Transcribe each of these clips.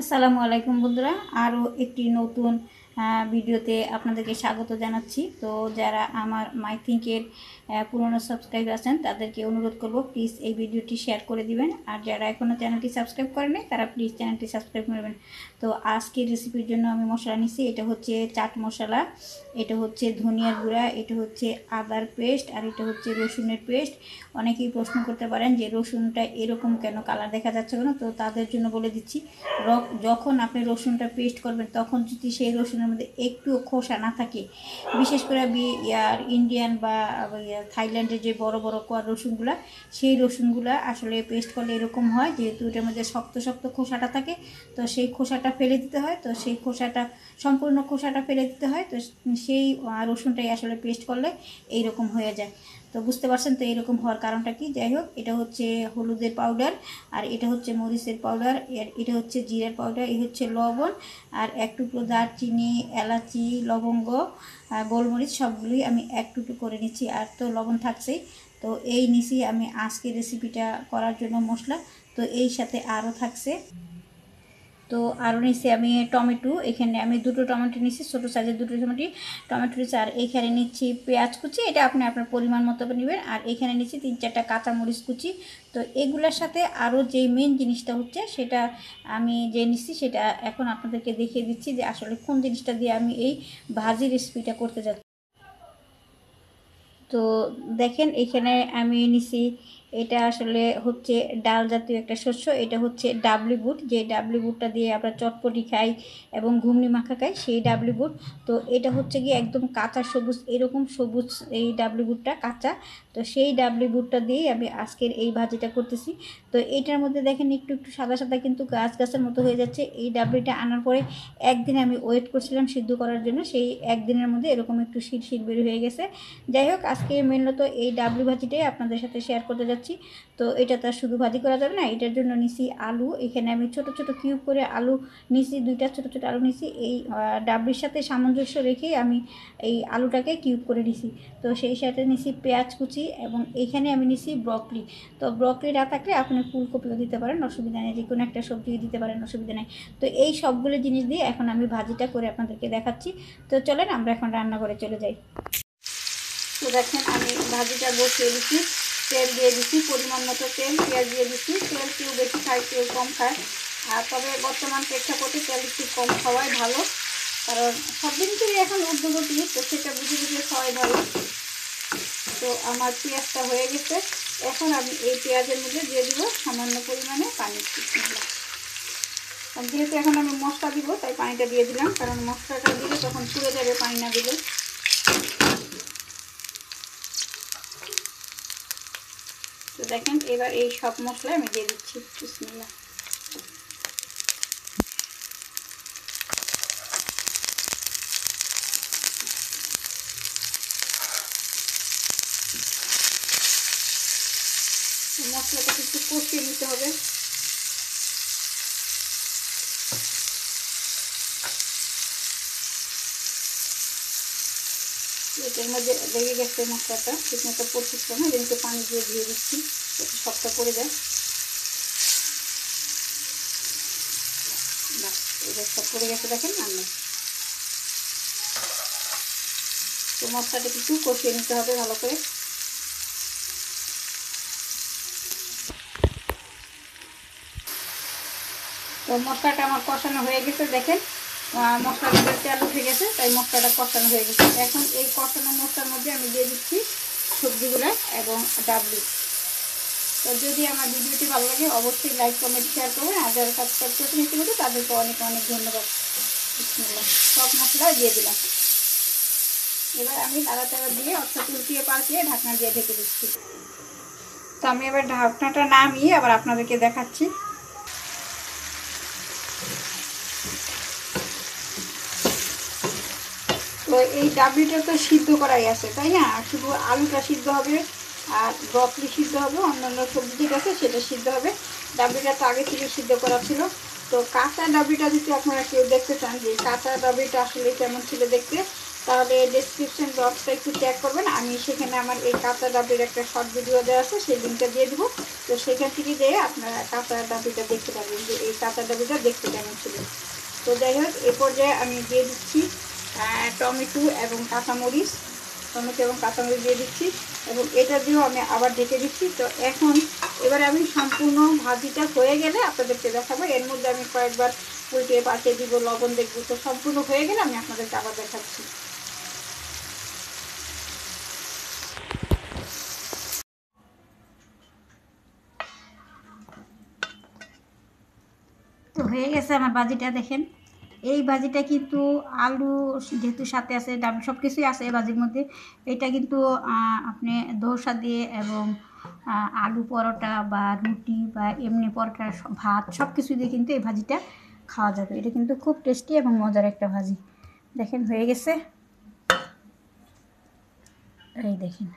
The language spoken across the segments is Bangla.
আসসালামু আলাইকুম বন্ধুরা, আরও একটি নতুন ভিডিওতে আপনাদেরকে স্বাগত জানাচ্ছি। তো যারা আমার মাই থিঙ্কের পুরনো সাবস্ক্রাইব আছেন তাদেরকে অনুরোধ করব প্লিজ এই ভিডিওটি শেয়ার করে দিবেন, আর যারা এখনও চ্যানেলটি সাবস্ক্রাইব করেনি তারা প্লিজ চ্যানেলটি সাবস্ক্রাইব করবেন। তো আজকের রেসিপির জন্য আমি মশলা নিচ্ছি। এটা হচ্ছে চাট মশলা, এটা হচ্ছে ধনিয়ার গুঁড়া, এটা হচ্ছে আদার পেস্ট, আর এটা হচ্ছে রসুনের পেস্ট। অনেকেই প্রশ্ন করতে পারেন যে রসুনটা এরকম কেন, কালার দেখা যাচ্ছে কেন, তো তাদের জন্য বলে দিচ্ছি। যখন আপনি রসুনটা পেস্ট করবেন তখন যদি সেই রসুনের মধ্যে একটুও খোসা না থাকে, বিশেষ করে ইন্ডিয়ান বা থাইল্যান্ডের যে বড় বড় কোয়া রসুনগুলো, সেই রসুনগুলো আসলে পেস্ট করলে এরকম হয়, যেহেতু এটার মধ্যে শক্ত শক্ত খোসাটা থাকে, তো সেই খোসাটা ফেলে দিতে হয়। তো সেই খোসাটা সম্পূর্ণ খোসাটা ফেলে দিতে হয়। তো সেই রসুনটাই আসলে পেস্ট করলে এইরকম হয়ে যায়। তো বুঝতে পারছেন তো এরকম হওয়ার কারণটা কি। যাই হোক, এটা হচ্ছে হলুদের পাউডার, আর এটা হচ্ছে মরিচের পাউডার, এটা হচ্ছে জিরার পাউডার, এই হচ্ছে লবণ, আর এক টুকরো দারচিনি, এলাচি, লবঙ্গ, গোলমরিচ সবগুলোই আমি এক টুকরো করে নিচ্ছি। আর তো লবণ থাকছেই। তো এই নিচি আমি আজকে রেসিপিটা করার জন্য মশলা। তো এই সাথে আরও থাকছে, তো আরও নিচ্ছি আমি টমেটো। এখানে আমি দুটো টমেটো নিচ্ছি, ছোটো সাইজের দুটো টমেটো নিচ্ছি। আর এইখানে নিচ্ছি পেঁয়াজ কুচি, এটা আপনি আপনার পরিমাণ মতো নেবেন। আর এখানে নিচ্ছি 3-4টা কাঁচামরিচ কুচি। তো এগুলোর সাথে আরও যে মেন জিনিসটা হচ্ছে, সেটা আমি যে নিচ্ছি সেটা এখন আপনাদেরকে দেখিয়ে দিচ্ছি যে আসলে কোন জিনিসটা দিয়ে আমি এই ভাজি রেসিপিটা করতে যাচ্ছি। তো দেখেন এখানে আমি নিছি, এটা আসলে হচ্ছে ডাল জাতীয় একটা শস্য। এটা হচ্ছে ডাবলি বুট, যে ডাবলি বুটটা দিয়ে আমরা চটপটি খাই এবং ঘুগনি মাখা খাই, সেই ডাবলি বুট। তো এটা হচ্ছে কি একদম কাঁচা সবুজ, এরকম সবুজ এই ডাবলি বুটটা কাঁচা। তো সেই ডাবলি বুটটা দিয়েই আমি আজকের এই ভাজিটা করতেছি। তো এইটার মধ্যে দেখেন একটু একটু সাদা সাদা কিন্তু গাছের মতো হয়ে যাচ্ছে। এই ডাবলিটা আনার পরে একদিন আমি ওয়েট করছিলাম সিদ্ধ করার জন্য, সেই একদিনের মধ্যে এরকম একটু শীত বের হয়ে গেছে। যাই হোক, আজকে মূলত এই ডাবলু ভাজিটাই আপনাদের সাথে শেয়ার করতে যাচ্ছি। তো এটা তো শুধু ভাজি করা যাবে না, এটার জন্য নিছি আলু। এখানে আমি ছোট ছোট কিউব করে আলু নিছি, 2টা ছোট ছোট আলু নিছি। এই ডাবলির সাথে সামঞ্জস্য রেখেই আমি এই আলুটাকে কিউব করে নিছি। তো সেই সাথে নিছি পেঁয়াজ কুচি, এবং এইখানে আমি নিছি ব্রকলি। তো ব্রকলি না থাকলে আপনি ফুলকপিও দিতে পারেন, অসুবিধা নেই, যে কোনো একটা সবজি দিতে পারেন, অসুবিধা নেই। তো এই সবগুলো জিনিস দিয়ে এখন আমি ভাজিটা করে আপনাদেরকে দেখাচ্ছি। তো চলেন আমরা এখন রান্নাঘরে চলে যাই। তো দেখেন আমি ভাজিটা বসিয়ে দিচ্ছি, তেল দিয়ে দিচ্ছি পরিমাণ মতো তেল, পেঁয়াজ দিয়ে দিচ্ছি। তেল কেউ বেশি খায় কেউ কম খায়, আর তবে বর্তমান প্রেক্ষাপটে তেল একটু কম খাওয়াই ভালো, কারণ সব জিনিসেরই এখন ঊর্ধ্বগতি, তো সেটা বুঝে বুঝে খাওয়াই ভালো। তো আমার পেঁয়াজটা হয়ে গেছে, এখন আমি এই পেঁয়াজের মধ্যে দিয়ে দিব সামান্য পরিমাণে পানি। যেহেতু এখন আমি মশলা দিব তাই পানিটা দিয়ে দিলাম, কারণ মশলাটা দিলে তখন পুড়ে যাবে পানি না দিলে। তো দেখেন এবার এই সব মশলা আমি দিয়ে দিচ্ছি। বিসমিল্লাহ। মশলাটাকে একটু কষিয়ে নিতে হবে। এটার মধ্যে লেগে গেছে মশলাটা, ঠিক মতো পড়ছিল না, যেহেতু পানি দিয়ে ধুয়ে দিচ্ছি যাতে সবটা পড়ে যায়। বাস, এবার সব পড়ে গেছে দেখেন। রান্না তো মশলাটাকে একটু কষিয়ে নিতে হবে ভালো করে। তো মশলাটা আমার কষানো হয়ে গেছে, দেখেন মশলাটা তেল উঠে গেছে, তাই মশলাটা কষানো হয়ে গেছে। এখন এই কষানো মশলার মধ্যে আমি দিয়ে দিচ্ছি সবজিগুলো এবং ডাবলি। তো যদি আমার ভিডিওটি ভালো লাগে অবশ্যই লাইক কমেন্ট শেয়ার করবেন, আর যারা সাবস্ক্রাইব করতে নিতে তাদেরকে অনেক অনেক ধন্যবাদ। সব মশলা দিয়ে দিলাম। এবার আমি নাড়াচাড়া দিয়ে অর্থাৎ উল্টিয়ে পাল্টিয়ে ঢাকনা দিয়ে ঢেকে দিচ্ছি। তো আমি এবার ঢাকনাটা নামিয়ে আবার আপনাদেরকে দেখাচ্ছি। তো এই ডাবলিটা তো সিদ্ধ করাই আছে, তাই না? শুধু আলুটা সিদ্ধ হবে আর ব্রকলি সিদ্ধ হবে, অন্যান্য সবজি ঠিক আছে সেটা সিদ্ধ হবে। ডাবলিটা তো আগে থেকে সিদ্ধ করা ছিল। তো কাঁচা ডাবলিটা যদি আপনারা কেউ দেখতে চান যে কাঁচা ডাবলিটা আসলে কেমন ছিল দেখতে, তাহলে ডেসক্রিপশন বক্সটা একটু চেক করবেন। আমি সেখানে আমার এই কাঁচা ডাবের একটা শর্ট ভিডিও দেওয়া আছে, সেই লিঙ্কটা দিয়ে দেবো। তো সেখান থেকে যেয়ে আপনারা কাঁচা ডাবিটা দেখতে পারবেন যে এই কাঁচা ডাবিটা দেখতে কেমন ছিল। তো যাই হোক, এ পর্যায়ে আমি দিয়ে দিচ্ছি টমেটো এবং কাঁচামরিচ, দিয়ে দিচ্ছি এবং এটা দিয়েও আমি আবার ঢেকে দিচ্ছি। তো এখন এবারে আমি সম্পূর্ণ ভাজিটা হয়ে গেলে আপনাদেরকে দেখাবো। এর মধ্যে আমি কয়েকবার উল্টে পাল্টে দিব, লবণ দেখবো। তো সম্পূর্ণ হয়ে গেলে আমি আপনাদেরকে আবার দেখাচ্ছি। তো হয়ে গেছে আমার ভাজিটা, দেখেন। এই ভাজিটা কিন্তু আলু যেহেতু সাথে আছে, ডাল সব কিছুই আছে ভাজির মধ্যে। এটা কিন্তু আপনি দোসা দিয়ে এবং আলু পরোটা বা রুটি বা এমনি পরোটা, ভাত সব কিছু দিয়ে কিন্তু এই ভাজিটা খাওয়া যাবে। এটা কিন্তু খুব টেস্টি এবং মজার একটা ভাজি। দেখেন হয়ে গেছে, এই দেখেন।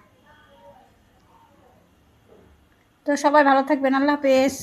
তো সবাই ভালো থাকবেন, আল্লাহ হাফেজ।